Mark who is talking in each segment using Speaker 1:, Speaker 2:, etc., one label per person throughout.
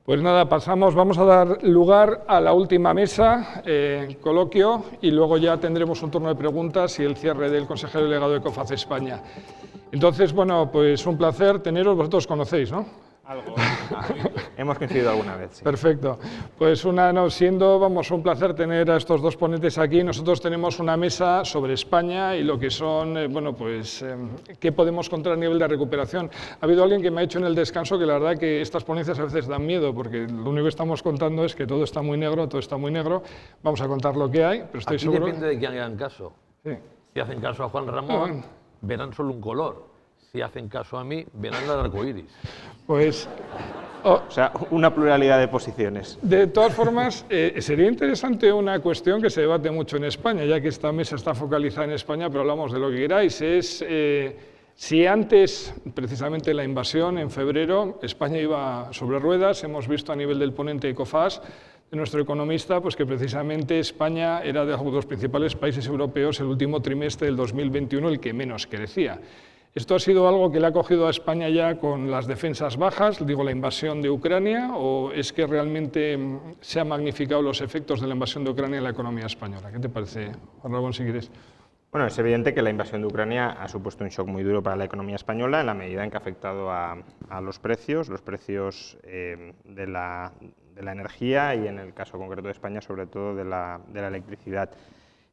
Speaker 1: Pues nada, vamos a dar lugar a la última mesa, coloquio, y luego ya tendremos un turno de preguntas y el cierre del consejero delegado de COFACE España. Entonces, bueno, pues un placer teneros, vosotros conocéis, ¿no?
Speaker 2: Algo. Hemos coincidido alguna vez, sí.
Speaker 1: Perfecto. Pues un placer tener a estos dos ponentes aquí. Nosotros tenemos una mesa sobre España y lo que son, qué podemos contar a nivel de recuperación. Ha habido alguien que me ha dicho en el descanso que la verdad que estas ponencias a veces dan miedo, porque lo único que estamos contando es que todo está muy negro, todo está muy negro. Vamos a contar lo que hay, pero estoy seguro...
Speaker 3: depende de quién hagan caso.
Speaker 1: Sí.
Speaker 3: Si hacen caso a Juan Ramón, verán solo un color. Si hacen caso a mí, verán el arco iris.
Speaker 1: Pues...
Speaker 2: O sea, una pluralidad de posiciones.
Speaker 1: De todas formas, sería interesante una cuestión que se debate mucho en España, ya que esta mesa está focalizada en España, pero hablamos de lo que queráis, es si antes, precisamente la invasión, en febrero, España iba sobre ruedas. Hemos visto a nivel del ponente COFAS, de nuestro economista, pues que precisamente España era de los principales países europeos el último trimestre del 2021 el que menos crecía. ¿Esto ha sido algo que le ha cogido a España ya con las defensas bajas, digo la invasión de Ucrania, o es que realmente se han magnificado los efectos de la invasión de Ucrania en la economía española? ¿Qué te parece, Juan Ramón, si quieres?
Speaker 2: Bueno, es evidente que la invasión de Ucrania ha supuesto un shock muy duro para la economía española en la medida en que ha afectado a los precios de la energía y, en el caso concreto de España, sobre todo de la electricidad.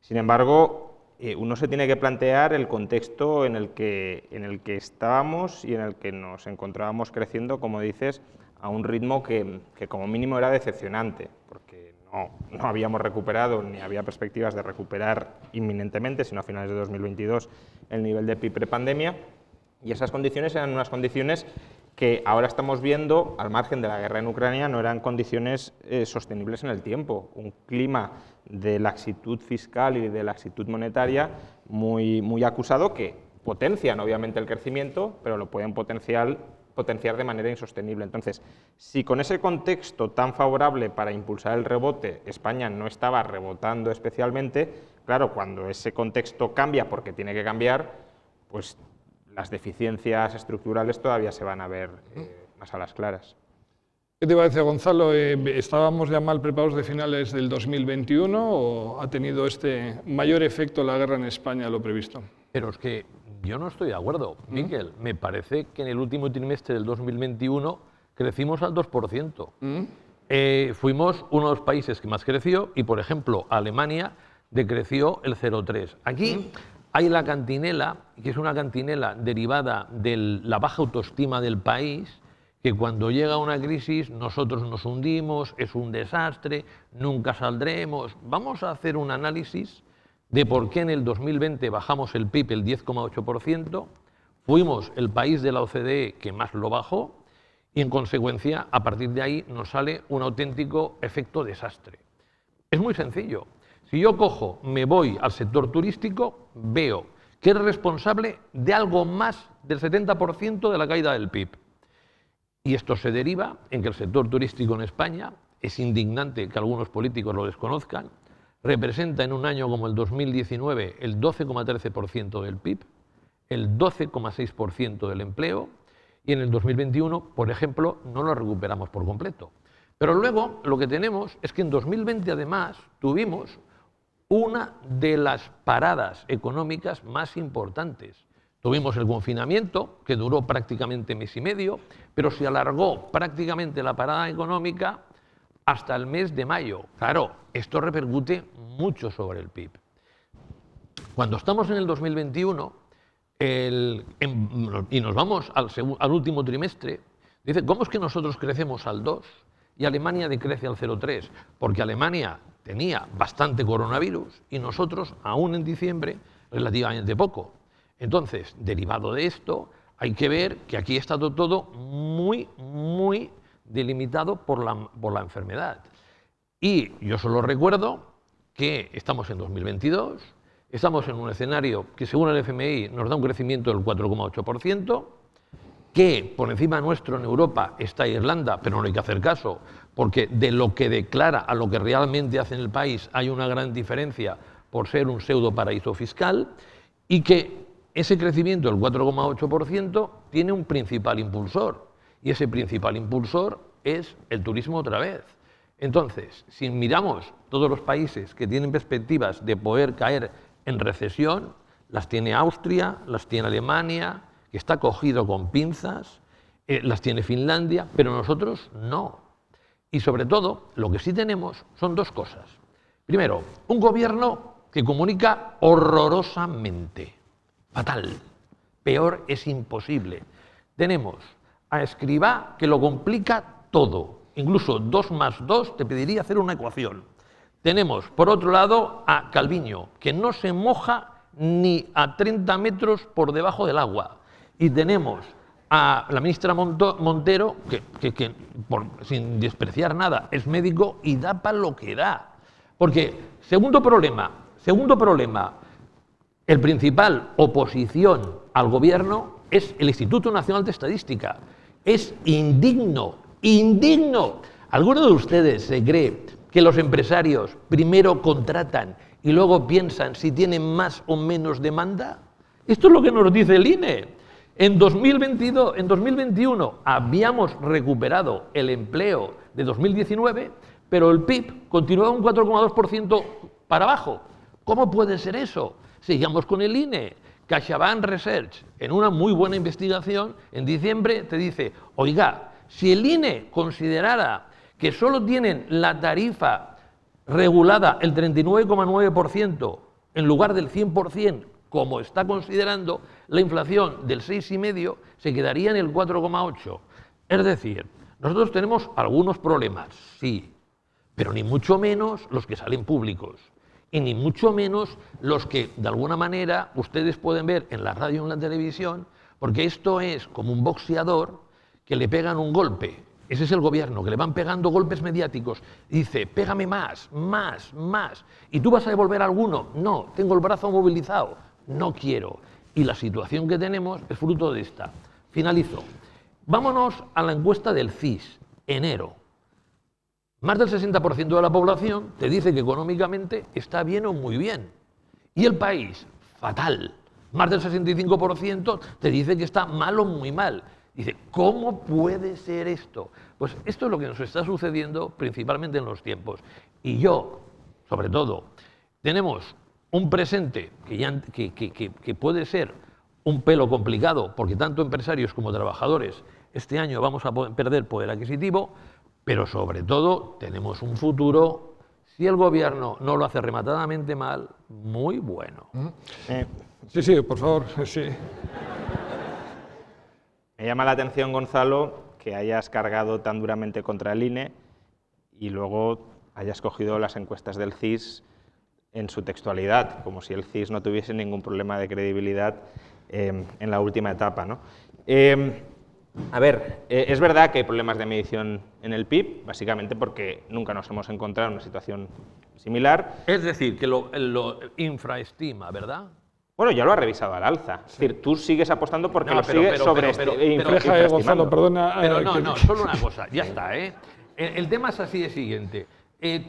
Speaker 2: Sin embargo, uno se tiene que plantear el contexto en el que estábamos y en el que nos encontrábamos creciendo, como dices, a un ritmo que como mínimo era decepcionante, porque no habíamos recuperado ni había perspectivas de recuperar inminentemente, sino a finales de 2022, el nivel de PIB prepandemia, y esas condiciones eran unas condiciones que ahora estamos viendo, al margen de la guerra en Ucrania, no eran condiciones sostenibles en el tiempo. Un clima de laxitud fiscal y de laxitud monetaria muy acusado, que potencian obviamente el crecimiento, pero lo pueden potenciar de manera insostenible. Entonces, si con ese contexto tan favorable para impulsar el rebote, España no estaba rebotando especialmente, claro, cuando ese contexto cambia, porque tiene que cambiar, pues las deficiencias estructurales todavía se van a ver más a las claras.
Speaker 1: ¿Qué te iba a decir, Gonzalo? ¿Estábamos ya mal preparados de finales del 2021 o ha tenido este mayor efecto la guerra en España a lo previsto?
Speaker 3: Pero es que yo no estoy de acuerdo, Miquel. Me parece que en el último trimestre del 2021 crecimos al 2%. Fuimos uno de los países que más creció y, por ejemplo, Alemania decreció el 0,3%. Aquí hay la cantinela, que es una cantinela derivada de la baja autoestima del país, que cuando llega una crisis nosotros nos hundimos, es un desastre, nunca saldremos. Vamos a hacer un análisis de por qué en el 2020 bajamos el PIB el 10,8%, fuimos el país de la OCDE que más lo bajó y, en consecuencia, a partir de ahí nos sale un auténtico efecto desastre. Es muy sencillo. Si yo cojo, me voy al sector turístico, veo que es responsable de algo más del 70% de la caída del PIB. Y esto se deriva en que el sector turístico en España, es indignante que algunos políticos lo desconozcan, representa en un año como el 2019 el 12,13% del PIB, el 12,6% del empleo, y en el 2021, por ejemplo, no lo recuperamos por completo. Pero luego lo que tenemos es que en 2020 además tuvimos una de las paradas económicas más importantes. Tuvimos el confinamiento, que duró prácticamente mes y medio, pero se alargó prácticamente la parada económica hasta el mes de mayo. Claro, esto repercute mucho sobre el PIB. Cuando estamos en el 2021 y nos vamos al último trimestre, dice, ¿cómo es que nosotros crecemos al 2 y Alemania decrece al 0,3? Porque Alemania tenía bastante coronavirus y nosotros, aún en diciembre, relativamente poco. Entonces, derivado de esto, hay que ver que aquí está todo muy delimitado por la enfermedad. Y yo solo recuerdo que estamos en 2022, estamos en un escenario que, según el FMI, nos da un crecimiento del 4,8%, que por encima nuestro en Europa está Irlanda, pero no hay que hacer caso, porque de lo que declara a lo que realmente hace en el país hay una gran diferencia por ser un pseudo paraíso fiscal, y que ese crecimiento del 4,8% tiene un principal impulsor, y ese principal impulsor es el turismo otra vez. Entonces, si miramos todos los países que tienen perspectivas de poder caer en recesión, las tiene Austria, las tiene Alemania, que está cogido con pinzas, las tiene Finlandia, pero nosotros no. Y sobre todo, lo que sí tenemos son dos cosas. Primero, un gobierno que comunica horrorosamente, fatal, peor es imposible. Tenemos a Escrivá, que lo complica todo, incluso 2 más 2 te pediría hacer una ecuación. Tenemos, por otro lado, a Calviño, que no se moja ni a 30 metros por debajo del agua. Y tenemos a la ministra Montero, que sin despreciar nada, es médico y da para lo que da. Porque, segundo problema, el principal oposición al gobierno es el Instituto Nacional de Estadística. Es indigno. ¿Alguno de ustedes se cree que los empresarios primero contratan y luego piensan si tienen más o menos demanda? Esto es lo que nos dice el INE. En 2021 habíamos recuperado el empleo de 2019, pero el PIB continuaba un 4,2% para abajo. ¿Cómo puede ser eso? Sigamos con el INE. CaixaBank Research, en una muy buena investigación, en diciembre te dice, oiga, si el INE considerara que solo tienen la tarifa regulada el 39,9% en lugar del 100%, como está considerando, la inflación del 6,5% se quedaría en el 4,8%. Es decir, nosotros tenemos algunos problemas, sí, pero ni mucho menos los que salen públicos. Y ni mucho menos los que, de alguna manera, ustedes pueden ver en la radio o en la televisión, porque esto es como un boxeador que le pegan un golpe. Ese es el gobierno, que le van pegando golpes mediáticos. Y dice, pégame más. ¿Y tú vas a devolver alguno? No, tengo el brazo movilizado. No quiero. Y la situación que tenemos es fruto de esta. Finalizo. Vámonos a la encuesta del CIS, enero. Más del 60% de la población te dice que económicamente está bien o muy bien. Y el país, fatal. Más del 65% te dice que está mal o muy mal. Dice, ¿cómo puede ser esto? Pues esto es lo que nos está sucediendo principalmente en los tiempos. Y yo, sobre todo, tenemos un presente que puede ser un pelo complicado, porque tanto empresarios como trabajadores este año vamos a perder poder adquisitivo, pero sobre todo tenemos un futuro, si el gobierno no lo hace rematadamente mal, muy bueno.
Speaker 1: Sí, por favor, sí.
Speaker 2: Me llama la atención, Gonzalo, que hayas cargado tan duramente contra el INE y luego hayas cogido las encuestas del CIS en su textualidad, como si el CIS no tuviese ningún problema de credibilidad en la última etapa, ¿no? A ver, es verdad que hay problemas de medición en el PIB, básicamente porque nunca nos hemos encontrado en una situación similar.
Speaker 3: Es decir, que lo infraestima, ¿verdad?
Speaker 2: Bueno, ya lo ha revisado al alza. Es decir, tú sigues apostando porque lo sigues
Speaker 1: Deja, Gonzalo, perdona.
Speaker 3: Pero no, solo una cosa, ya está, ¿eh? El tema es así de siguiente.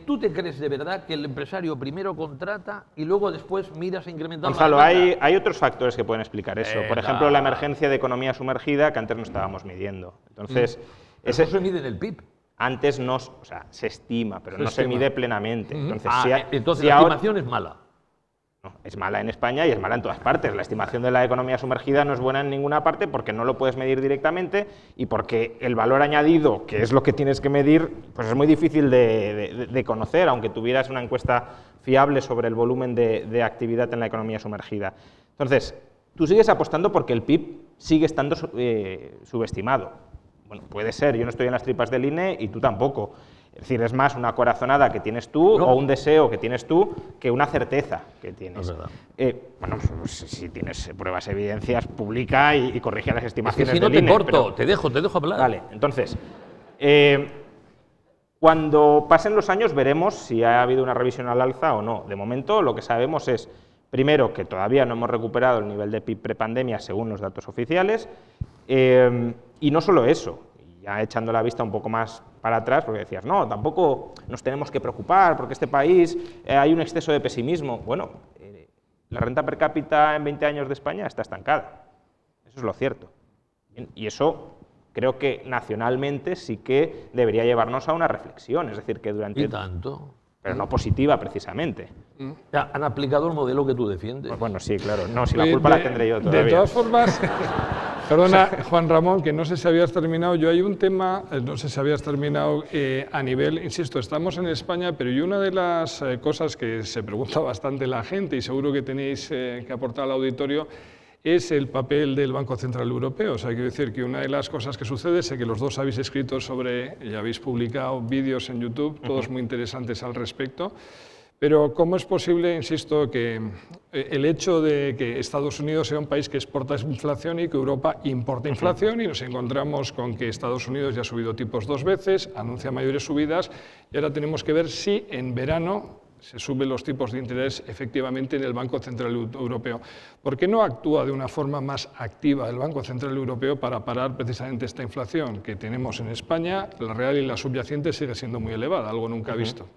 Speaker 3: ¿Tú te crees de verdad que el empresario primero contrata y luego después miras a incrementar
Speaker 2: Gonzalo,
Speaker 3: la demanda?
Speaker 2: hay otros factores que pueden explicar eso. Por ejemplo, la emergencia de economía sumergida que antes no estábamos midiendo. Entonces,
Speaker 3: eso se mide en el PIB.
Speaker 2: Antes no, o sea, se estima, pero no se mide plenamente. Entonces,
Speaker 3: entonces la estimación es mala.
Speaker 2: No, es mala en España y es mala en todas partes. La estimación de la economía sumergida no es buena en ninguna parte porque no lo puedes medir directamente y porque el valor añadido, que es lo que tienes que medir, pues es muy difícil de conocer, aunque tuvieras una encuesta fiable sobre el volumen de actividad en la economía sumergida. Entonces, tú sigues apostando porque el PIB sigue estando subestimado. Bueno, puede ser, yo no estoy en las tripas del INE y tú tampoco. Es decir, es más una corazonada que tienes tú o un deseo que tienes tú que una certeza que tienes.
Speaker 3: Es verdad.
Speaker 2: Bueno, pues, si tienes pruebas, evidencias, publica y corrige las estimaciones
Speaker 3: es que si no
Speaker 2: del
Speaker 3: te
Speaker 2: INE,
Speaker 3: corto, te dejo hablar.
Speaker 2: Vale, entonces, cuando pasen los años veremos si ha habido una revisión al alza o no. De momento lo que sabemos es, primero, que todavía no hemos recuperado el nivel de PIB prepandemia según los datos oficiales, Y no solo eso, ya echando la vista un poco más para atrás, porque decías, no, tampoco nos tenemos que preocupar, porque este país hay un exceso de pesimismo. Bueno, la renta per cápita en 20 años de España está estancada, eso es lo cierto. Y eso creo que nacionalmente sí que debería llevarnos a una reflexión, es decir, que durante...
Speaker 3: ¿Y tanto?
Speaker 2: Pero no positiva, precisamente.
Speaker 3: Ya, ¿han aplicado el modelo que tú defiendes?
Speaker 2: Pues bueno, sí, claro. No, si la culpa la tendré yo todavía.
Speaker 1: De todas formas, perdona, Juan Ramón, que no sé si habías terminado. Yo hay un tema, no sé si habías terminado a nivel, insisto, estamos en España, pero y una de las cosas que se pregunta bastante la gente, y seguro que tenéis que aportar al auditorio, es el papel del Banco Central Europeo. O sea, quiero decir que una de las cosas que sucede, sé que los dos habéis escrito sobre, y habéis publicado vídeos en YouTube, todos muy interesantes al respecto, pero ¿cómo es posible, insisto, que el hecho de que Estados Unidos sea un país que exporta inflación y que Europa importa inflación, y nos encontramos con que Estados Unidos ya ha subido tipos 2 veces, anuncia mayores subidas, y ahora tenemos que ver si en verano se suben los tipos de interés efectivamente en el Banco Central Europeo? ¿Por qué no actúa de una forma más activa el Banco Central Europeo para parar precisamente esta inflación que tenemos en España? La real y la subyacente sigue siendo muy elevada, algo nunca visto.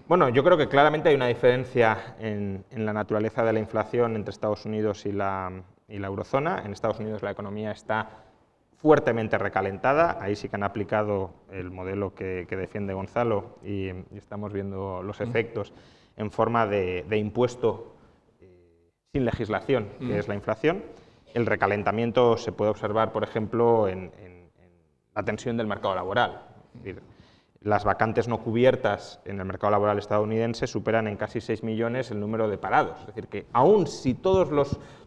Speaker 2: Bueno, yo creo que claramente hay una diferencia en la naturaleza de la inflación entre Estados Unidos y la eurozona. En Estados Unidos la economía está fuertemente recalentada, ahí sí que han aplicado el modelo que defiende Gonzalo y estamos viendo los efectos en forma de impuesto sin legislación, que es la inflación. El recalentamiento se puede observar, por ejemplo, en la tensión del mercado laboral. Es decir, las vacantes no cubiertas en el mercado laboral estadounidense superan en casi 6 millones el número de parados. Es decir, que aún si todas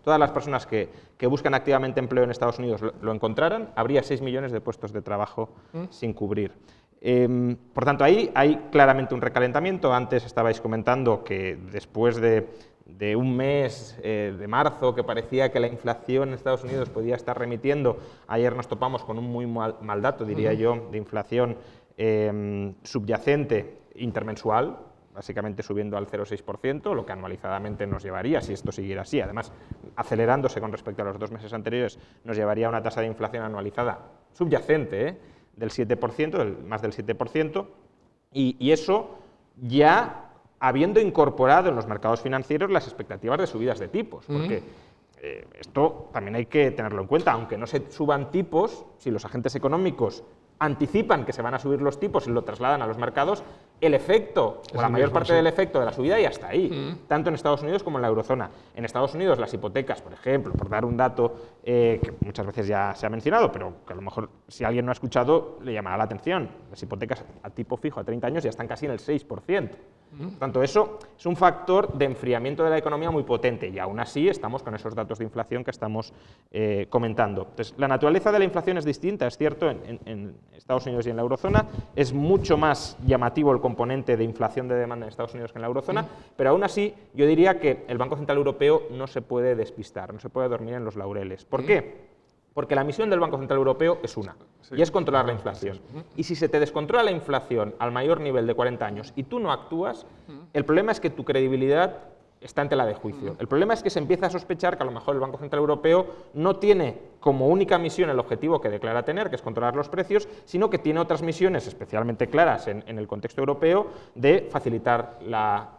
Speaker 2: las personas que buscan activamente empleo en Estados Unidos lo encontraran, habría 6 millones de puestos de trabajo sin cubrir. Por tanto, ahí hay claramente un recalentamiento. Antes estabais comentando que después de un mes de marzo que parecía que la inflación en Estados Unidos podía estar remitiendo, ayer nos topamos con un muy mal dato, diría yo, de inflación subyacente intermensual, básicamente subiendo al 0,6%, lo que anualizadamente nos llevaría, si esto siguiera así, además acelerándose con respecto a los 2 meses anteriores, nos llevaría a una tasa de inflación anualizada subyacente del 7%, más del 7%, y eso ya habiendo incorporado en los mercados financieros las expectativas de subidas de tipos, porque esto también hay que tenerlo en cuenta, aunque no se suban tipos, si los agentes económicos anticipan que se van a subir los tipos y lo trasladan a los mercados, el efecto, o la mayor parte del efecto de la subida ya está ahí, tanto en Estados Unidos como en la eurozona. En Estados Unidos las hipotecas, por ejemplo, por dar un dato que muchas veces ya se ha mencionado, pero que a lo mejor si alguien no ha escuchado le llamará la atención, las hipotecas a tipo fijo a 30 años ya están casi en el 6%. Por tanto, eso es un factor de enfriamiento de la economía muy potente y aún así estamos con esos datos de inflación que estamos comentando. Entonces, la naturaleza de la inflación es distinta, es cierto, en Estados Unidos y en la eurozona. Es mucho más llamativo el componente de inflación de demanda en Estados Unidos que en la eurozona, pero aún así yo diría que el Banco Central Europeo no se puede despistar, no se puede dormir en los laureles. ¿Por qué? Porque la misión del Banco Central Europeo es una, y es controlar la inflación. Y si se te descontrola la inflación al mayor nivel de 40 años y tú no actúas, el problema es que tu credibilidad está en tela de juicio. El problema es que se empieza a sospechar que a lo mejor el Banco Central Europeo no tiene como única misión el objetivo que declara tener, que es controlar los precios, sino que tiene otras misiones especialmente claras en el contexto europeo de facilitar la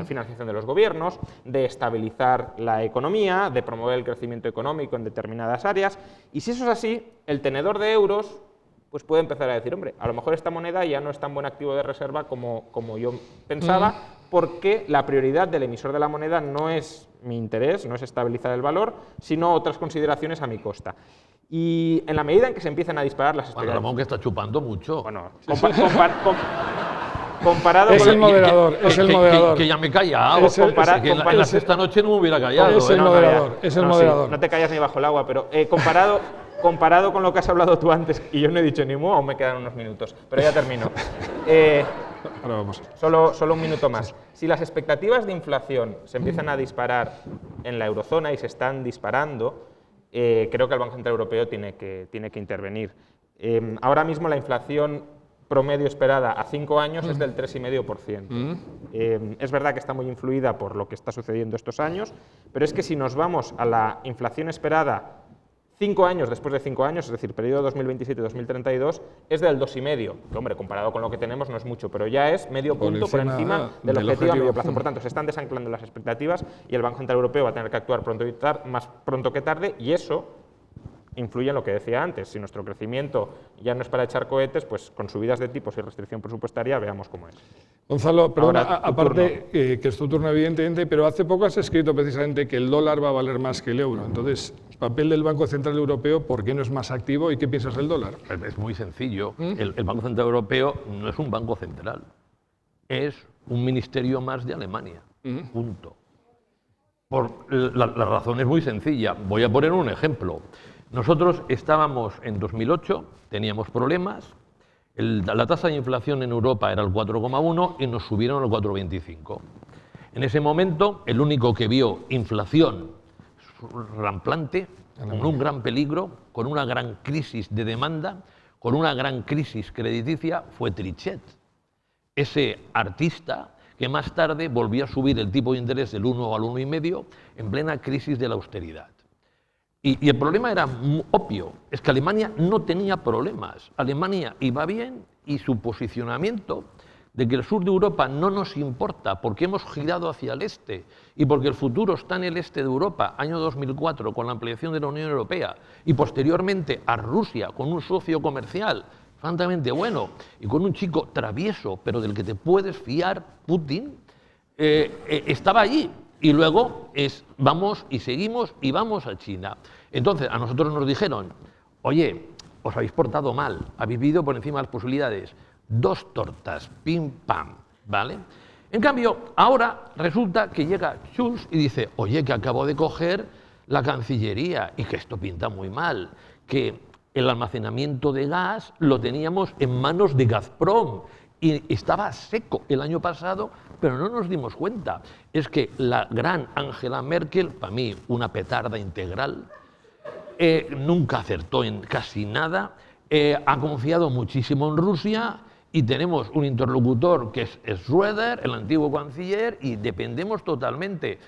Speaker 2: financiación de los gobiernos, de estabilizar la economía, de promover el crecimiento económico en determinadas áreas. Y si eso es así, el tenedor de euros pues puede empezar a decir, hombre, a lo mejor esta moneda ya no es tan buen activo de reserva como yo pensaba, porque la prioridad del emisor de la moneda no es mi interés, no es estabilizar el valor, sino otras consideraciones a mi costa. Y en la medida en que se empiezan a disparar las expectativas...
Speaker 3: Bueno, Ramón, que está chupando mucho.
Speaker 2: Bueno, comparado
Speaker 1: es
Speaker 2: con...
Speaker 1: el moderador, es el moderador.
Speaker 3: Que ya me he callado. Esta noche no me hubiera callado.
Speaker 1: Es el moderador, es el moderador.
Speaker 2: Sí, no te callas ni bajo el agua, pero comparado con lo que has hablado tú antes, y yo no he dicho ni mu, aún me quedan unos minutos, pero ya termino.
Speaker 1: Ahora vamos.
Speaker 2: Solo un minuto más. Si las expectativas de inflación se empiezan a disparar en la eurozona y se están disparando, creo que el Banco Central Europeo tiene que intervenir. Ahora mismo la inflación promedio esperada a 5 años es del 3,5%. Es verdad que está muy influida por lo que está sucediendo estos años, pero es que si nos vamos a la inflación esperada 5 años después de 5 años, es decir, periodo 2027-2032, es del 2,5, que hombre, comparado con lo que tenemos no es mucho, pero ya es medio punto por encima del objetivo a medio plazo. Por tanto, se están desanclando las expectativas y el Banco Central Europeo va a tener que actuar más pronto que tarde, y eso influye en lo que decía antes. Si nuestro crecimiento ya no es para echar cohetes, pues con subidas de tipos y restricción presupuestaria veamos cómo es.
Speaker 1: Gonzalo, perdona,
Speaker 2: Ahora,
Speaker 1: aparte que es tu turno evidentemente, pero hace poco has escrito precisamente que el dólar va a valer más que el euro. Entonces, papel del Banco Central Europeo, ¿por qué no es más activo y qué piensas del dólar?
Speaker 3: Es muy sencillo. El Banco Central Europeo no es un banco central, es un ministerio más de Alemania. Punto. La razón es muy sencilla. Voy a poner un ejemplo. Nosotros estábamos en 2008, teníamos problemas, la tasa de inflación en Europa era el 4,1 y nos subieron al 4,25. En ese momento, el único que vio inflación ramplante, con un gran peligro, con una gran crisis de demanda, con una gran crisis crediticia, fue Trichet, ese artista que más tarde volvió a subir el tipo de interés del 1 al 1,5 en plena crisis de la austeridad. Y el problema era obvio, es que Alemania no tenía problemas. Alemania iba bien y su posicionamiento de que el sur de Europa no nos importa porque hemos girado hacia el este y porque el futuro está en el este de Europa, año 2004, con la ampliación de la Unión Europea, y posteriormente a Rusia, con un socio comercial francamente bueno y con un chico travieso, pero del que te puedes fiar, Putin, estaba allí. Y luego vamos y seguimos y vamos a China. Entonces, a nosotros nos dijeron, oye, os habéis portado mal, habéis vivido por encima de las posibilidades, 2 tortas, pim, pam, ¿vale? En cambio, ahora resulta que llega Schulz y dice, oye, que acabo de coger la Cancillería y que esto pinta muy mal, que el almacenamiento de gas lo teníamos en manos de Gazprom y estaba seco el año pasado, pero no nos dimos cuenta. Es que la gran Angela Merkel, para mí una petarda integral, nunca acertó en casi nada, ha confiado muchísimo en Rusia y tenemos un interlocutor que es Schröder, el antiguo canciller, y dependemos totalmente.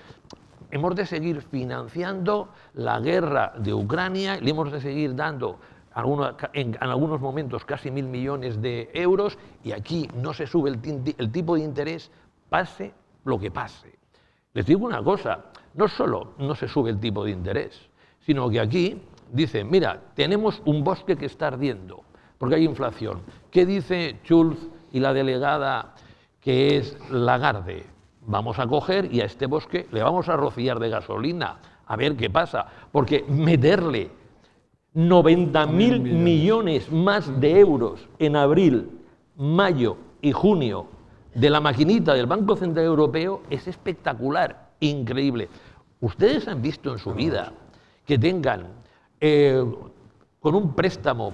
Speaker 3: Hemos de seguir financiando la guerra de Ucrania, le hemos de seguir dando en algunos momentos casi 1.000 millones de euros, y aquí no se sube el tipo de interés, pase lo que pase. Les digo una cosa, no solo no se sube el tipo de interés, sino que aquí dicen, mira, tenemos un bosque que está ardiendo, porque hay inflación. ¿Qué dice Schulz y la delegada que es Lagarde? Vamos a coger y a este bosque le vamos a rociar de gasolina, a ver qué pasa, porque meterle 90.000 millones más de euros en abril, mayo y junio de la maquinita del Banco Central Europeo es espectacular, increíble. Ustedes han visto en su vida que tengan con un préstamo,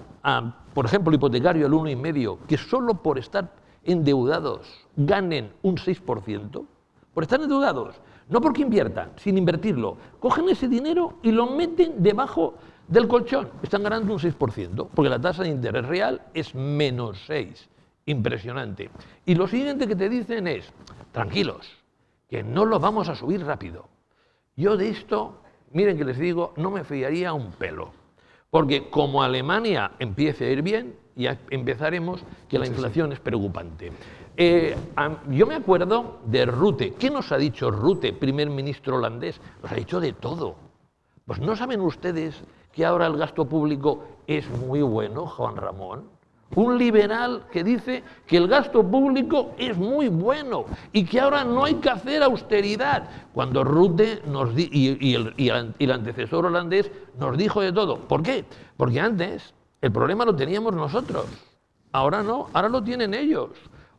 Speaker 3: por ejemplo, hipotecario al 1,5, que solo por estar endeudados ganen un 6%, por estar endeudados, no porque inviertan, sin invertirlo, cogen ese dinero y lo meten debajo del colchón, están ganando un 6%, porque la tasa de interés real es -6%. Impresionante. Y lo siguiente que te dicen es, tranquilos, que no lo vamos a subir rápido. Yo de esto, miren que les digo, no me fiaría un pelo, porque como Alemania empiece a ir bien, ya empezaremos que la inflación es preocupante. Yo me acuerdo de Rutte. ¿Qué nos ha dicho Rutte, primer ministro holandés? Nos ha dicho de todo. Pues ¿no saben ustedes que ahora el gasto público es muy bueno, Juan Ramón? Un liberal que dice que el gasto público es muy bueno y que ahora no hay que hacer austeridad. Cuando Rutte y el antecesor holandés nos dijo de todo. ¿Por qué? Porque antes el problema lo teníamos nosotros. Ahora no, ahora lo tienen ellos.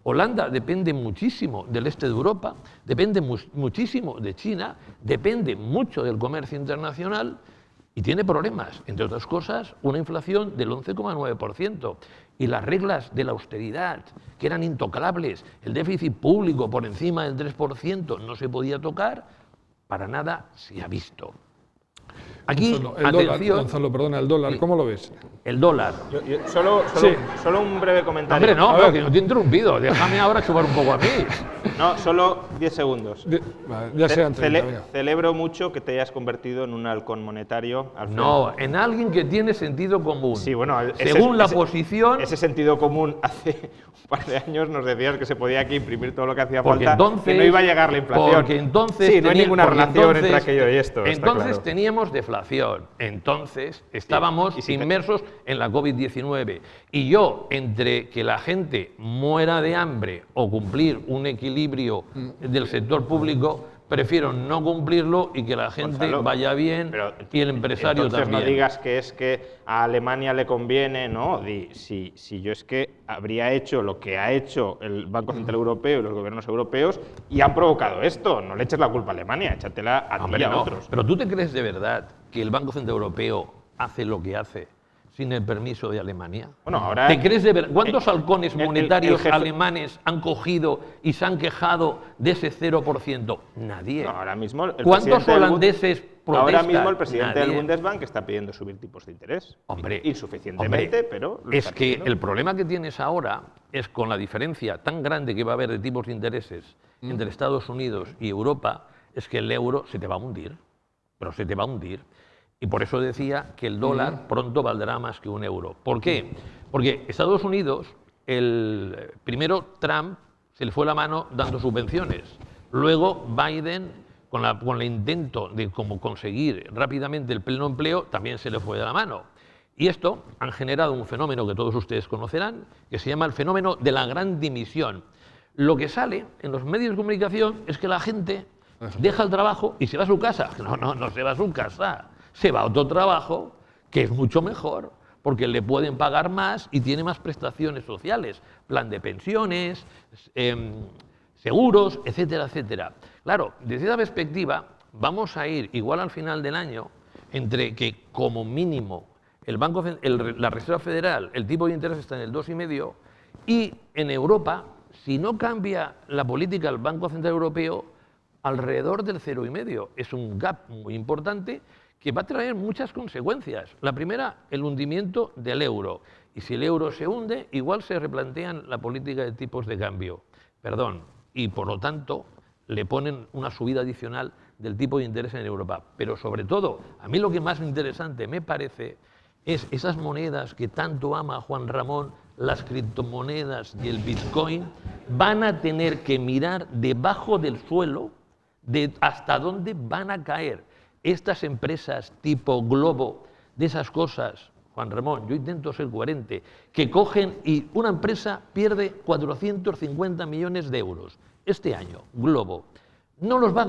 Speaker 3: Holanda depende muchísimo del este de Europa, depende muchísimo de China, depende mucho del comercio internacional y tiene problemas, entre otras cosas, una inflación del 11,9%. Y las reglas de la austeridad, que eran intocables, el déficit público por encima del 3% no se podía tocar, para nada se ha visto. Aquí,
Speaker 1: Gonzalo, perdona, el dólar, ¿cómo lo ves?
Speaker 3: El dólar.
Speaker 2: Solo un breve comentario.
Speaker 3: Hombre, no, que no te he interrumpido. Déjame ahora chupar un poco a mí.
Speaker 2: No, solo 10 segundos.
Speaker 1: Ya sean 30,
Speaker 2: celebro mucho que te hayas convertido en un halcón monetario.
Speaker 3: No, en alguien que tiene sentido común.
Speaker 2: Sí, bueno,
Speaker 3: según la posición.
Speaker 2: Ese sentido común hace un par de años nos decías que se podía aquí imprimir todo lo que hacía falta,
Speaker 3: entonces,
Speaker 2: que no iba a llegar la inflación.
Speaker 3: Porque entonces
Speaker 2: sí, no hay ninguna relación entre aquello y esto.
Speaker 3: Entonces teníamos deflación. Entonces estábamos inmersos en la COVID-19. Y yo, entre que la gente muera de hambre o cumplir un equilibrio del sector público, prefiero no cumplirlo y que la gente
Speaker 2: Gonzalo,
Speaker 3: vaya bien y el empresario
Speaker 2: entonces
Speaker 3: también.
Speaker 2: No digas que es que a Alemania le conviene, ¿no? Si yo es que habría hecho lo que ha hecho el Banco Central Europeo y los gobiernos europeos y han provocado esto. No le eches la culpa a Alemania, échatela a ti y a otros.
Speaker 3: Pero ¿tú te crees de verdad que el Banco Central Europeo hace lo que hace sin el permiso de Alemania?
Speaker 2: Bueno, ahora,
Speaker 3: ¿Te crees de verdad? ¿Cuántos halcones monetarios alemanes han cogido y se han quejado de ese 0%? Nadie.
Speaker 2: No, ahora mismo
Speaker 3: ¿Cuántos holandeses protestan?
Speaker 2: Ahora mismo el presidente del Bundesbank está pidiendo subir tipos de interés.
Speaker 3: Hombre,
Speaker 2: insuficientemente, pero lo
Speaker 3: es
Speaker 2: está
Speaker 3: que
Speaker 2: pidiendo.
Speaker 3: el problema que tienes ahora es con la diferencia tan grande que va a haber de tipos de intereses entre Estados Unidos y Europa, es que el euro se te va a hundir, pero se te va a hundir. Y por eso decía que el dólar pronto valdrá más que un euro. ¿Por qué? Porque Estados Unidos, primero Trump se le fue la mano dando subvenciones. Luego Biden, con el intento de cómo conseguir rápidamente el pleno empleo, también se le fue de la mano. Y esto han generado un fenómeno que todos ustedes conocerán, que se llama el fenómeno de la gran dimisión. Lo que sale en los medios de comunicación es que la gente deja el trabajo y se va a su casa. No se va a su casa. Se va a otro trabajo que es mucho mejor, porque le pueden pagar más y tiene más prestaciones sociales, plan de pensiones, seguros, etcétera, etcétera. Claro, desde esa perspectiva vamos a ir igual al final del año entre que como mínimo la Reserva Federal, el tipo de interés está en el 2,5 y en Europa, si no cambia la política del Banco Central Europeo, alrededor del 0,5. Es un gap muy importante que va a traer muchas consecuencias. La primera, el hundimiento del euro. Y si el euro se hunde, igual se replantean la política de tipos de cambio. Y por lo tanto, le ponen una subida adicional del tipo de interés en Europa. Pero sobre todo, a mí lo que más interesante me parece es esas monedas que tanto ama Juan Ramón, las criptomonedas y el Bitcoin, van a tener que mirar debajo del suelo de hasta dónde van a caer. Estas empresas tipo Globo, de esas cosas, Juan Ramón, yo intento ser coherente, que cogen y una empresa pierde 450 millones de euros este año, Globo. No va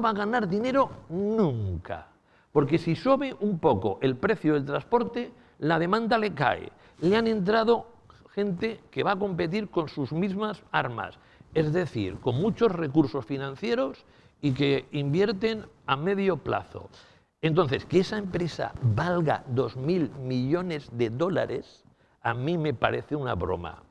Speaker 3: a ganar dinero nunca, porque si sube un poco el precio del transporte, la demanda le cae. Le han entrado gente que va a competir con sus mismas armas, es decir, con muchos recursos financieros y que invierten a medio plazo. Entonces, que esa empresa valga 2.000 millones de dólares, a mí me parece una broma.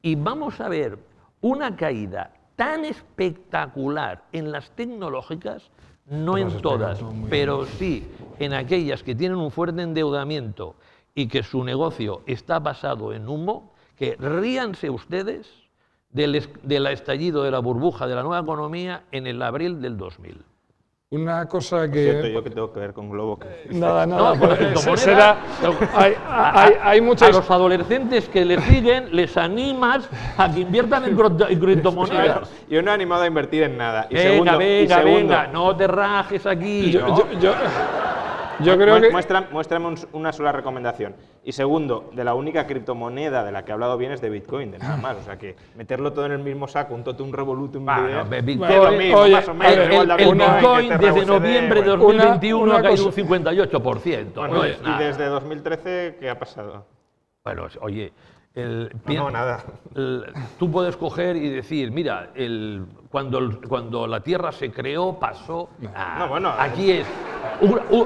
Speaker 3: Y vamos a ver una caída tan espectacular en las tecnológicas, no en todas, pero sí en aquellas que tienen un fuerte endeudamiento y que su negocio está basado en humo, que ríanse ustedes del estallido de la burbuja de la nueva economía en el abril del 2000.
Speaker 1: Una cosa que...
Speaker 2: Cierto, yo que tengo que ver con Globo.
Speaker 1: Nada,
Speaker 3: No,
Speaker 1: hay muchas...
Speaker 3: A los adolescentes que le siguen les animas a que inviertan en criptomonedas.
Speaker 2: Yo no he animado a invertir en nada. Y
Speaker 3: Venga, no te rajes aquí.
Speaker 1: Yo creo que...
Speaker 2: Muéstrame una sola recomendación. Y segundo, de la única criptomoneda de la que he hablado bien es de Bitcoin, de nada más. O sea que meterlo todo en el mismo saco, un totum revolutum.
Speaker 3: Bitcoin,
Speaker 2: más o menos,
Speaker 3: el Bitcoin desde noviembre de 2021 ha caído un 58%.
Speaker 2: Bueno, y desde 2013, ¿qué ha pasado?
Speaker 3: Bueno, oye...
Speaker 2: nada.
Speaker 3: Tú puedes coger y decir, mira, cuando la Tierra se creó, pasó... aquí es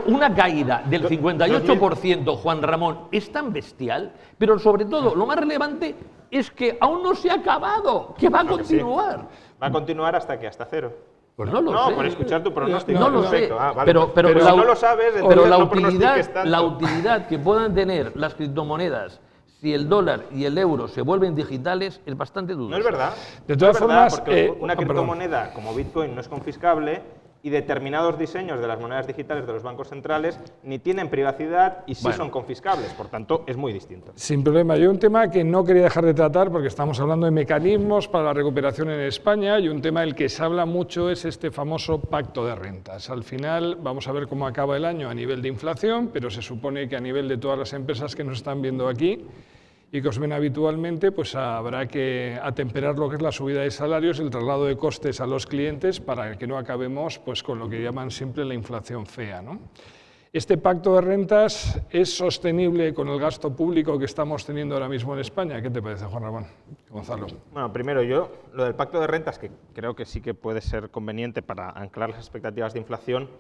Speaker 3: una caída del 58%, Juan Ramón, es tan bestial, pero sobre todo, lo más relevante es que aún no se ha acabado, que va a continuar.
Speaker 2: Sí. Va a continuar hasta que hasta cero.
Speaker 3: Pues no lo sé.
Speaker 2: Con escuchar tu pronóstico.
Speaker 3: No lo sé.
Speaker 2: Perfecto. Vale.
Speaker 3: Pero
Speaker 2: si no lo sabes, entonces
Speaker 3: pero la
Speaker 2: no pronostiques tanto.
Speaker 3: la utilidad que puedan tener las criptomonedas si el dólar y el euro se vuelven digitales es bastante dudoso.
Speaker 2: No es verdad.
Speaker 1: De todas formas,
Speaker 2: porque una criptomoneda como Bitcoin no es confiscable y determinados diseños de las monedas digitales de los bancos centrales ni tienen privacidad y sí son confiscables. Por tanto, es muy distinto.
Speaker 1: Sin problema. Yo un tema que no quería dejar de tratar, porque estamos hablando de mecanismos para la recuperación en España, y un tema del que se habla mucho es este famoso pacto de rentas. Al final vamos a ver cómo acaba el año a nivel de inflación, pero se supone que a nivel de todas las empresas que nos están viendo aquí y que os ven habitualmente, pues habrá que atemperar lo que es la subida de salarios, el traslado de costes a los clientes para que no acabemos pues, con lo que llaman siempre la inflación fea, ¿no? ¿Este pacto de rentas es sostenible con el gasto público que estamos teniendo ahora mismo en España? ¿Qué te parece, Juan Ramón? Gonzalo.
Speaker 2: Bueno, primero lo del pacto de rentas, que creo que sí que puede ser conveniente para anclar las expectativas de inflación,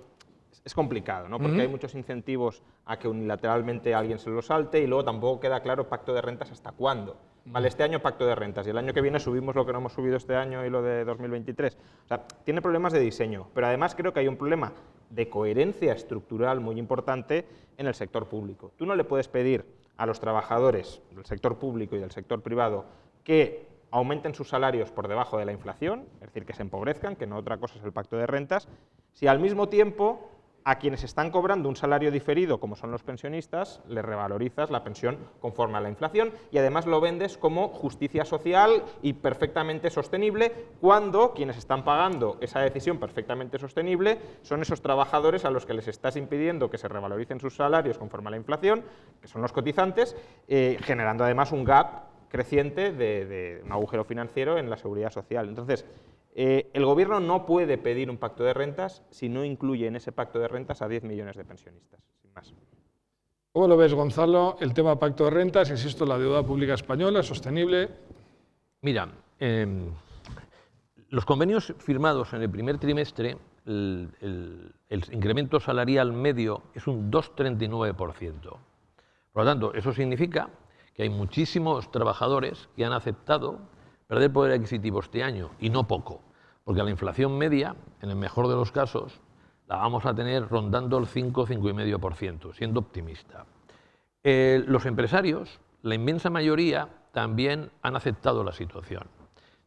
Speaker 2: es complicado, ¿no? Porque hay muchos incentivos a que unilateralmente alguien se lo salte y luego tampoco queda claro pacto de rentas hasta cuándo. Vale, este año pacto de rentas y el año que viene subimos lo que no hemos subido este año y lo de 2023. O sea, tiene problemas de diseño, pero además creo que hay un problema de coherencia estructural muy importante en el sector público. Tú no le puedes pedir a los trabajadores del sector público y del sector privado que aumenten sus salarios por debajo de la inflación, es decir, que se empobrezcan, que no otra cosa es el pacto de rentas, si al mismo tiempo a quienes están cobrando un salario diferido, como son los pensionistas, les revalorizas la pensión conforme a la inflación y además lo vendes como justicia social y perfectamente sostenible, cuando quienes están pagando esa decisión perfectamente sostenible son esos trabajadores a los que les estás impidiendo que se revaloricen sus salarios conforme a la inflación, que son los cotizantes, generando además un gap creciente de un agujero financiero en la seguridad social. Entonces, el gobierno no puede pedir un pacto de rentas si no incluye en ese pacto de rentas a 10 millones de pensionistas, sin más.
Speaker 1: ¿Cómo lo ves, Gonzalo? El tema pacto de rentas, insisto, la deuda pública española es sostenible.
Speaker 3: Mira, los convenios firmados en el primer trimestre, el incremento salarial medio es un 2,39%. Por lo tanto, eso significa que hay muchísimos trabajadores que han aceptado perder poder adquisitivo este año, y no poco, porque la inflación media, en el mejor de los casos, la vamos a tener rondando el 5,5%, siendo optimista. Los empresarios, la inmensa mayoría, también han aceptado la situación.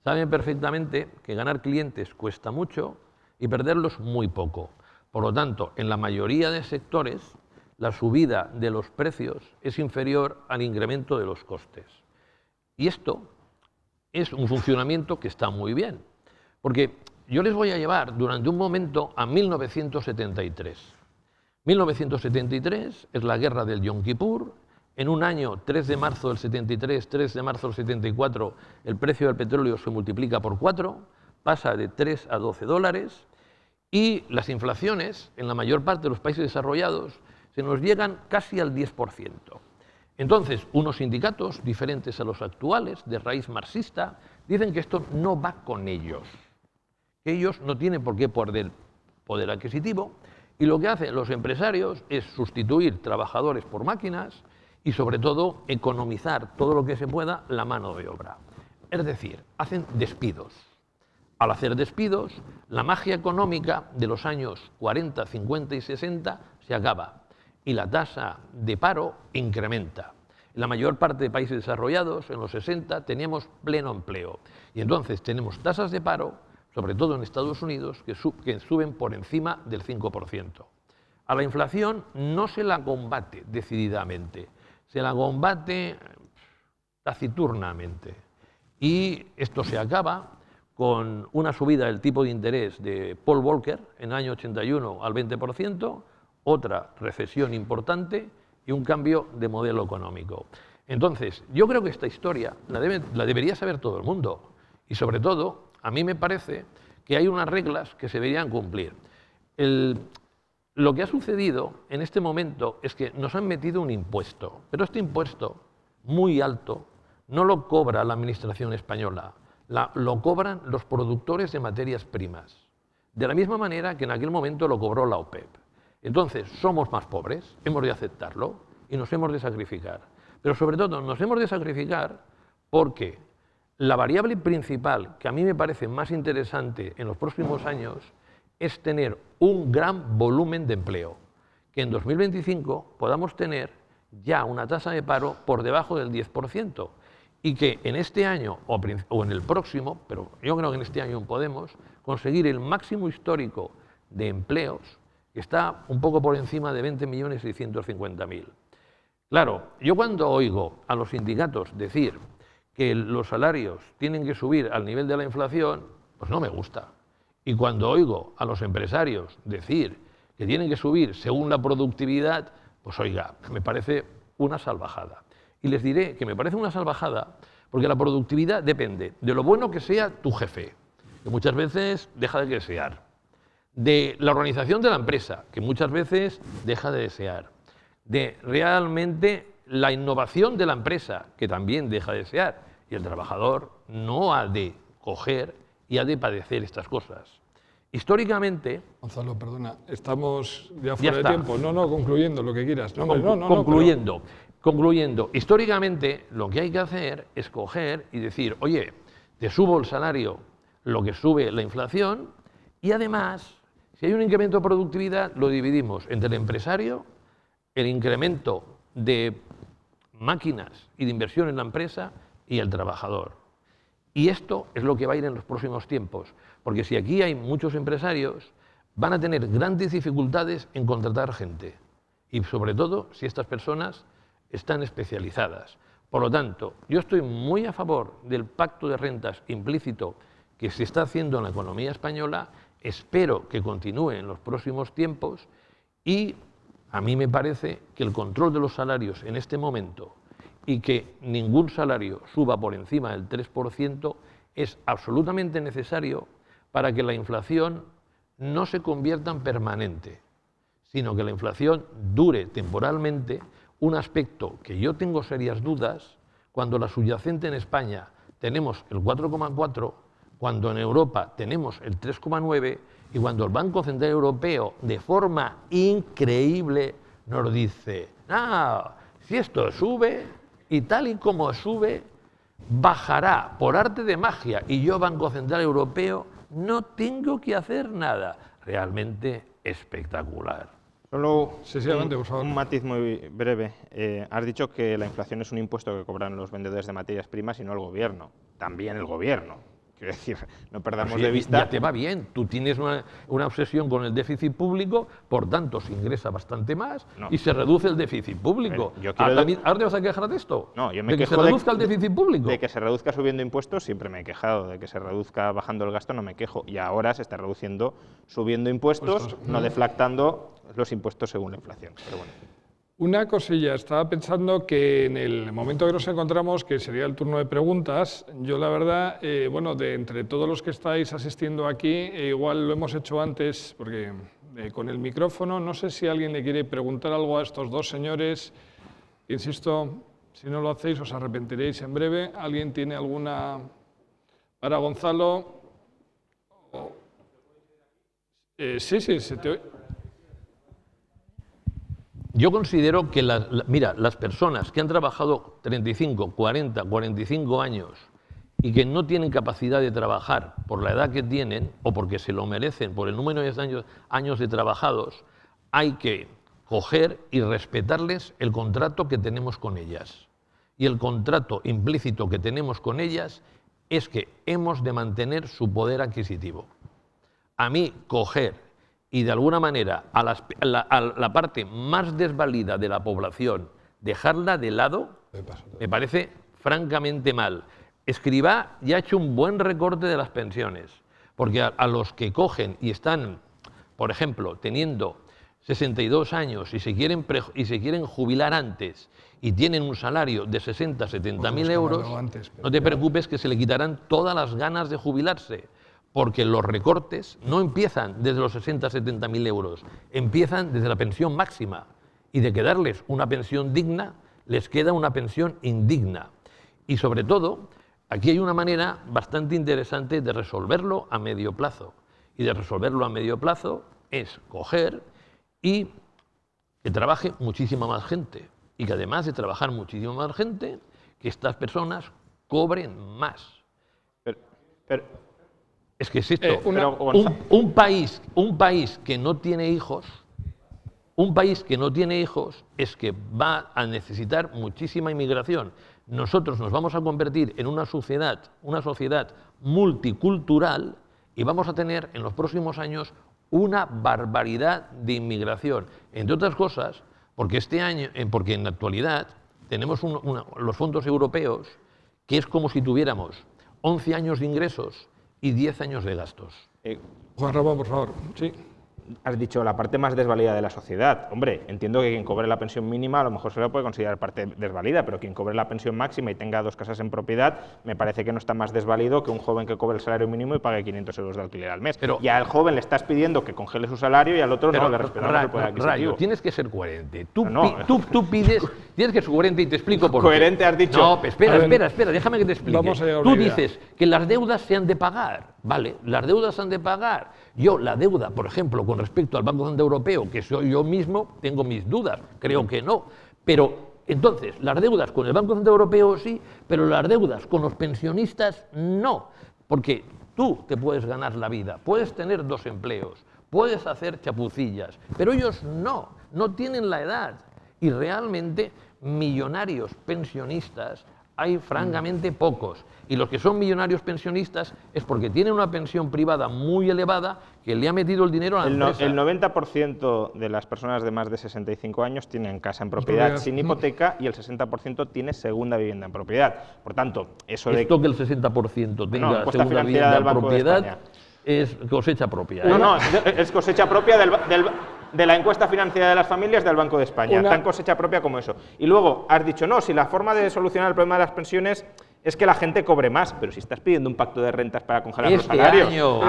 Speaker 3: Saben perfectamente que ganar clientes cuesta mucho y perderlos muy poco. Por lo tanto, en la mayoría de sectores, la subida de los precios es inferior al incremento de los costes. Y esto es un funcionamiento que está muy bien, porque yo les voy a llevar durante un momento a 1973. 1973 es la guerra del Yom Kippur. En un año, 3 de marzo del 73, 3 de marzo del 74, el precio del petróleo se multiplica por 4, pasa de 3 a 12 dólares, y las inflaciones en la mayor parte de los países desarrollados se nos llegan casi al 10%. Entonces, unos sindicatos diferentes a los actuales, de raíz marxista, dicen que esto no va con ellos, que ellos no tienen por qué perder poder adquisitivo, y lo que hacen los empresarios es sustituir trabajadores por máquinas y, sobre todo, economizar todo lo que se pueda la mano de obra. Es decir, hacen despidos. Al hacer despidos, la magia económica de los años 40, 50 y 60 se acaba, y la tasa de paro incrementa. En la mayor parte de países desarrollados, en los 60, teníamos pleno empleo. Y entonces tenemos tasas de paro, sobre todo en Estados Unidos, que suben por encima del 5%. A la inflación no se la combate decididamente, se la combate taciturnamente. Y esto se acaba con una subida del tipo de interés de Paul Volcker en el año 81 al 20%, otra recesión importante y un cambio de modelo económico. Entonces, yo creo que esta historia la debería saber todo el mundo. Y sobre todo, a mí me parece que hay unas reglas que se deberían cumplir. Lo que ha sucedido en este momento es que nos han metido un impuesto, pero este impuesto, muy alto, no lo cobra la administración española, lo cobran los productores de materias primas, de la misma manera que en aquel momento lo cobró la OPEP. Entonces, somos más pobres, hemos de aceptarlo y nos hemos de sacrificar. Pero sobre todo, nos hemos de sacrificar porque la variable principal que a mí me parece más interesante en los próximos años es tener un gran volumen de empleo, que en 2025 podamos tener ya una tasa de paro por debajo del 10%, y que en este año o en el próximo, pero yo creo que en este año podemos conseguir el máximo histórico de empleos, que está un poco por encima de 20.650.000. Claro, yo cuando oigo a los sindicatos decir que los salarios tienen que subir al nivel de la inflación, pues no me gusta. Y cuando oigo a los empresarios decir que tienen que subir según la productividad, pues oiga, me parece una salvajada. Y les diré que me parece una salvajada porque la productividad depende de lo bueno que sea tu jefe, que muchas veces deja de desear, de la organización de la empresa, que muchas veces deja de desear, de realmente la innovación de la empresa, que también deja de desear, y el trabajador no ha de coger y ha de padecer estas cosas. Históricamente...
Speaker 1: Gonzalo, perdona, estamos ya fuera de
Speaker 3: está.
Speaker 1: tiempo. No, concluyendo, lo que quieras. No, hombre,
Speaker 3: Concluyendo, históricamente lo que hay que hacer es coger y decir, oye, te subo el salario lo que sube la inflación, y además, si hay un incremento de productividad, lo dividimos entre el empresario, el incremento de máquinas y de inversión en la empresa y el trabajador. Y esto es lo que va a ir en los próximos tiempos, porque si aquí hay muchos empresarios, van a tener grandes dificultades en contratar gente, y sobre todo si estas personas están especializadas. Por lo tanto, yo estoy muy a favor del pacto de rentas implícito que se está haciendo en la economía española, espero que continúe en los próximos tiempos, y a mí me parece que el control de los salarios en este momento y que ningún salario suba por encima del 3% es absolutamente necesario para que la inflación no se convierta en permanente, sino que la inflación dure temporalmente, un aspecto que yo tengo serias dudas cuando la subyacente en España tenemos el 4,4%, cuando en Europa tenemos el 3,9% y cuando el Banco Central Europeo de forma increíble nos dice, si esto sube y tal y como sube, bajará por arte de magia y yo, Banco Central Europeo, no tengo que hacer nada. Realmente espectacular.
Speaker 2: Solo
Speaker 1: por favor.
Speaker 2: Un matiz muy breve. Has dicho que la inflación es un impuesto que cobran los vendedores de materias primas y no el gobierno. También el gobierno. Quiero decir, no perdamos de vista...
Speaker 3: Ya te va bien, tú tienes una obsesión con el déficit público, por tanto se ingresa bastante más y se reduce el déficit público. ¿Ahora te vas a quejar de esto?
Speaker 2: No, yo me
Speaker 3: ¿De que
Speaker 2: quejo
Speaker 3: se reduzca el déficit público?
Speaker 2: De que se reduzca subiendo impuestos siempre me he quejado, de que se reduzca bajando el gasto no me quejo, y ahora se está reduciendo subiendo impuestos, no deflactando los impuestos según la inflación. Pero bueno.
Speaker 1: Una cosilla, estaba pensando que en el momento que nos encontramos, que sería el turno de preguntas, yo la verdad, de entre todos los que estáis asistiendo aquí, igual lo hemos hecho antes, porque con el micrófono, no sé si alguien le quiere preguntar algo a estos dos señores. Insisto, si no lo hacéis os arrepentiréis en breve. ¿Alguien tiene alguna para Gonzalo? Sí, se te oye.
Speaker 3: Yo considero que las personas que han trabajado 35, 40, 45 años y que no tienen capacidad de trabajar por la edad que tienen o porque se lo merecen por el número de años de trabajados, hay que coger y respetarles el contrato que tenemos con ellas. Y el contrato implícito que tenemos con ellas es que hemos de mantener su poder adquisitivo. A mí, coger y de alguna manera a la parte más desvalida de la población, dejarla de lado, me parece francamente mal. Escrivá ya ha hecho un buen recorte de las pensiones, porque a los que cogen y están, por ejemplo, teniendo 62 años y se quieren jubilar antes y tienen un salario de 60, 70.000 euros, no te preocupes que se le quitarán todas las ganas de jubilarse. Porque los recortes no empiezan desde los 60 a 70.000 euros, empiezan desde la pensión máxima. Y de quedarles una pensión digna, les queda una pensión indigna. Y sobre todo, aquí hay una manera bastante interesante de resolverlo a medio plazo. Y de resolverlo a medio plazo es coger y que trabaje muchísima más gente. Y que además de trabajar muchísima más gente, que estas personas cobren más. Es que es esto.
Speaker 2: pero,
Speaker 3: Un país que no tiene hijos, es que va a necesitar muchísima inmigración. Nosotros nos vamos a convertir en una sociedad multicultural y vamos a tener en los próximos años una barbaridad de inmigración. Entre otras cosas, porque porque en la actualidad tenemos los fondos europeos, que es como si tuviéramos 11 años de ingresos y 10 años de gastos.
Speaker 1: Juan Ramón, por favor. Sí.
Speaker 2: Has dicho la parte más desvalida de la sociedad. Hombre, entiendo que quien cobre la pensión mínima a lo mejor se la puede considerar parte desvalida, pero quien cobre la pensión máxima y tenga 2 casas en propiedad, me parece que no está más desvalido que un joven que cobre el salario mínimo y pague 500 euros de alquiler al mes. Pero, y al joven le estás pidiendo que congele su salario y al otro no, le respetamos el poder adquisitivo.
Speaker 3: Rayo, tienes que ser coherente. Tú pides, tienes que ser coherente y te explico por qué.
Speaker 2: Coherente has dicho.
Speaker 3: No, espera, déjame que te explique.
Speaker 1: Vamos a llegar a
Speaker 3: Tú
Speaker 1: una idea.
Speaker 3: dices que las deudas se han de pagar, ¿vale? Las deudas se han de pagar. Yo, la deuda, por ejemplo, con respecto al Banco Central Europeo, que soy yo mismo, tengo mis dudas, creo que no. Pero entonces, las deudas con el Banco Central Europeo sí, pero las deudas con los pensionistas no. Porque tú te puedes ganar la vida, puedes tener 2 empleos, puedes hacer chapucillas, pero ellos no tienen la edad. Y realmente, millonarios pensionistas hay francamente pocos. Y los que son millonarios pensionistas es porque tienen una pensión privada muy elevada que le ha metido el dinero a la empresa.
Speaker 2: El 90% de las personas de más de 65 años tienen casa en propiedad sin hipoteca y el 60% tiene segunda vivienda en propiedad. Por tanto, eso de...
Speaker 3: Esto que el 60% tenga segunda vivienda en propiedad es cosecha propia.
Speaker 2: No, es cosecha propia de la encuesta financiera de las familias del Banco de España, tan cosecha propia como eso. Y luego has dicho, no, si la forma de solucionar el problema de las pensiones es que la gente cobre más, pero si estás pidiendo un pacto de rentas para congelar los salarios.
Speaker 3: Año,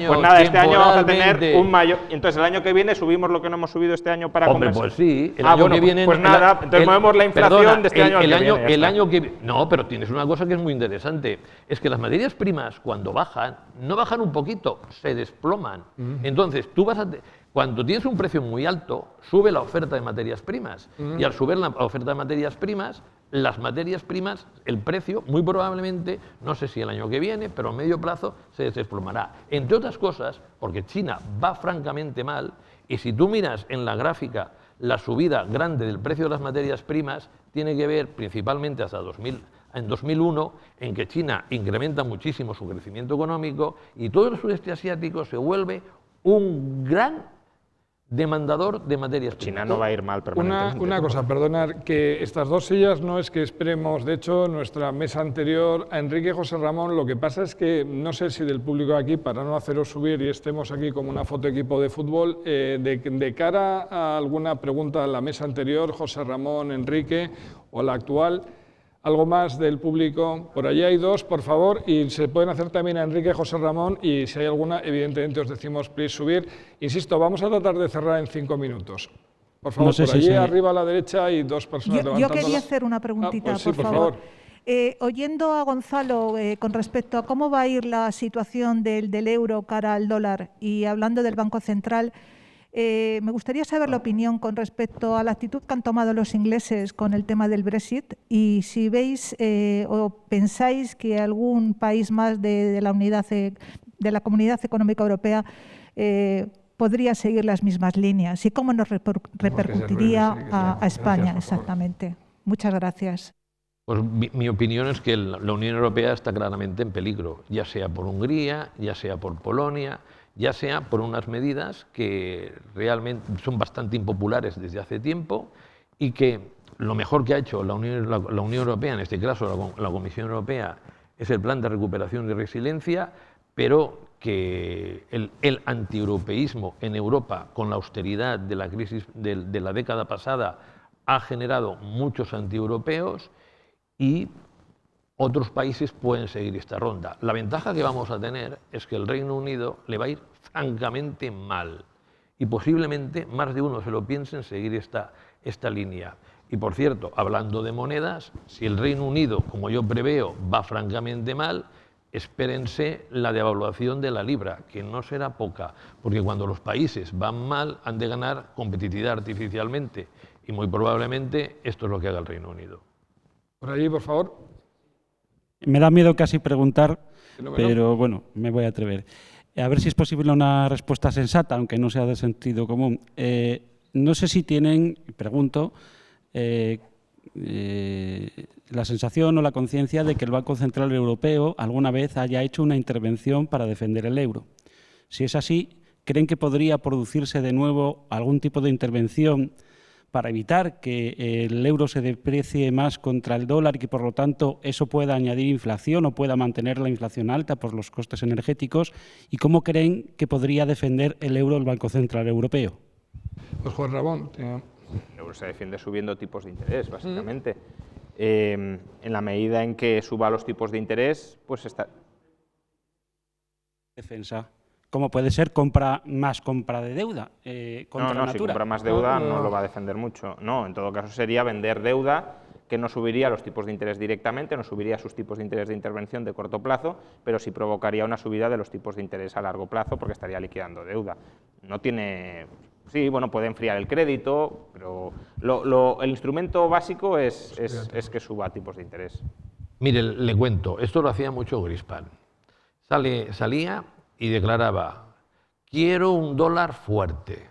Speaker 2: pues nada, este año vamos a tener un mayor. Entonces el año que viene subimos lo que no hemos subido este año para
Speaker 3: Hombre,
Speaker 2: conversar.
Speaker 3: pues sí, el año que viene.
Speaker 2: Pues nada, entonces movemos la inflación de este año al que viene.
Speaker 3: No, pero tienes una cosa que es muy interesante, es que las materias primas cuando bajan, no bajan un poquito, se desploman. Entonces tú cuando tienes un precio muy alto, sube la oferta de materias primas. Y al subir la oferta de materias primas, las materias primas, el precio, muy probablemente, no sé si el año que viene, pero a medio plazo se desplomará. Entre otras cosas, porque China va francamente mal, y si tú miras en la gráfica la subida grande del precio de las materias primas, tiene que ver principalmente hasta en 2001, en que China incrementa muchísimo su crecimiento económico y todo el sudeste asiático se vuelve un gran demandador de materias primas.
Speaker 2: China no va a ir mal permanentemente.
Speaker 1: Una cosa, perdonar, que estas 2 sillas no es que esperemos, de hecho, nuestra mesa anterior a Enrique y José Ramón, lo que pasa es que no sé si del público aquí, para no haceros subir y estemos aquí como una foto equipo de fútbol, de cara a alguna pregunta a la mesa anterior, José Ramón, Enrique, o la actual, algo más del público. Por allí hay 2, por favor, y se pueden hacer también a Enrique y José Ramón, y si hay alguna, evidentemente os decimos, please, subir. Insisto, vamos a tratar de cerrar en 5 minutos. Por favor, no sé por allí arriba a la derecha hay 2 personas levantando.
Speaker 4: Yo quería hacer una preguntita,
Speaker 1: pues sí,
Speaker 4: por favor. Oyendo a Gonzalo con respecto a cómo va a ir la situación del euro cara al dólar y hablando del Banco Central, me gustaría saber la opinión con respecto a la actitud que han tomado los ingleses con el tema del Brexit y si veis o pensáis que algún país más de la Comunidad Económica Europea podría seguir las mismas líneas y cómo nos repercutiría a España exactamente. Muchas gracias.
Speaker 3: Pues mi opinión es que la Unión Europea está claramente en peligro, ya sea por Hungría, ya sea por Polonia, ya sea por unas medidas que realmente son bastante impopulares desde hace tiempo y que lo mejor que ha hecho la Unión Europea, en este caso la Comisión Europea, es el plan de recuperación y resiliencia, pero que el antieuropeísmo en Europa, con la austeridad de la crisis de la década pasada, ha generado muchos antieuropeos y otros países pueden seguir esta ronda. La ventaja que vamos a tener es que el Reino Unido le va a ir francamente mal y posiblemente más de uno se lo piense en seguir esta línea. Y por cierto, hablando de monedas, si el Reino Unido, como yo preveo, va francamente mal, espérense la devaluación de la libra, que no será poca, porque cuando los países van mal han de ganar competitividad artificialmente y muy probablemente esto es lo que haga el Reino Unido.
Speaker 1: Por allí, por favor.
Speaker 5: Me da miedo casi preguntar,
Speaker 1: Fenómeno.
Speaker 5: pero bueno, me voy a atrever. A ver si es posible una respuesta sensata, aunque no sea de sentido común. No sé si tienen, pregunto, la sensación o la conciencia de que el Banco Central Europeo alguna vez haya hecho una intervención para defender el euro. Si es así, ¿creen que podría producirse de nuevo algún tipo de intervención para evitar que el euro se deprecie más contra el dólar y que, por lo tanto, eso pueda añadir inflación o pueda mantener la inflación alta por los costes energéticos? ¿Y cómo creen que podría defender el euro el Banco Central Europeo?
Speaker 1: Pues Juan Ramón.
Speaker 2: El euro se defiende subiendo tipos de interés, básicamente. En la medida en que suba los tipos de interés, pues está...
Speaker 5: Defensa. ¿Cómo puede ser más compra de deuda contra
Speaker 2: No, si
Speaker 5: natura?
Speaker 2: compra más deuda no lo va a defender mucho. No, en todo caso sería vender deuda que no subiría los tipos de interés directamente, no subiría sus tipos de interés de intervención de corto plazo, pero sí provocaría una subida de los tipos de interés a largo plazo porque estaría liquidando deuda. No tiene... Sí, bueno, puede enfriar el crédito, pero el instrumento básico es que suba tipos de interés.
Speaker 3: Mire, le cuento, esto lo hacía mucho Greenspan. Salía y declaraba, quiero un dólar fuerte.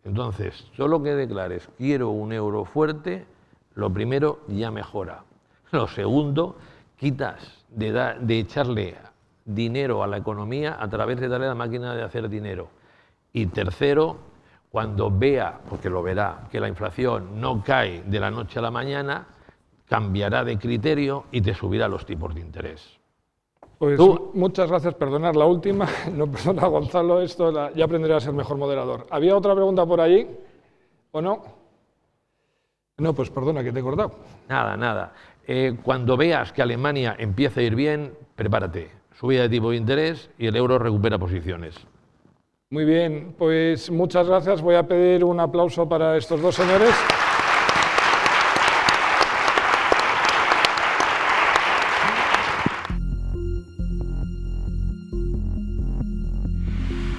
Speaker 3: Entonces, solo que declares, quiero un euro fuerte, lo primero ya mejora. Lo segundo, quitas de echarle dinero a la economía a través de darle a la máquina de hacer dinero. Y tercero, cuando vea, porque lo verá, que la inflación no cae de la noche a la mañana, cambiará de criterio y te subirá los tipos de interés.
Speaker 1: Pues muchas gracias, perdonad la última, no perdona Gonzalo, ya aprenderé a ser mejor moderador. ¿Había otra pregunta por allí o no? No, pues perdona que te he cortado.
Speaker 3: Nada. Cuando veas que Alemania empieza a ir bien, prepárate, subida de tipo de interés y el euro recupera posiciones.
Speaker 1: Muy bien, pues muchas gracias. Voy a pedir un aplauso para estos dos señores.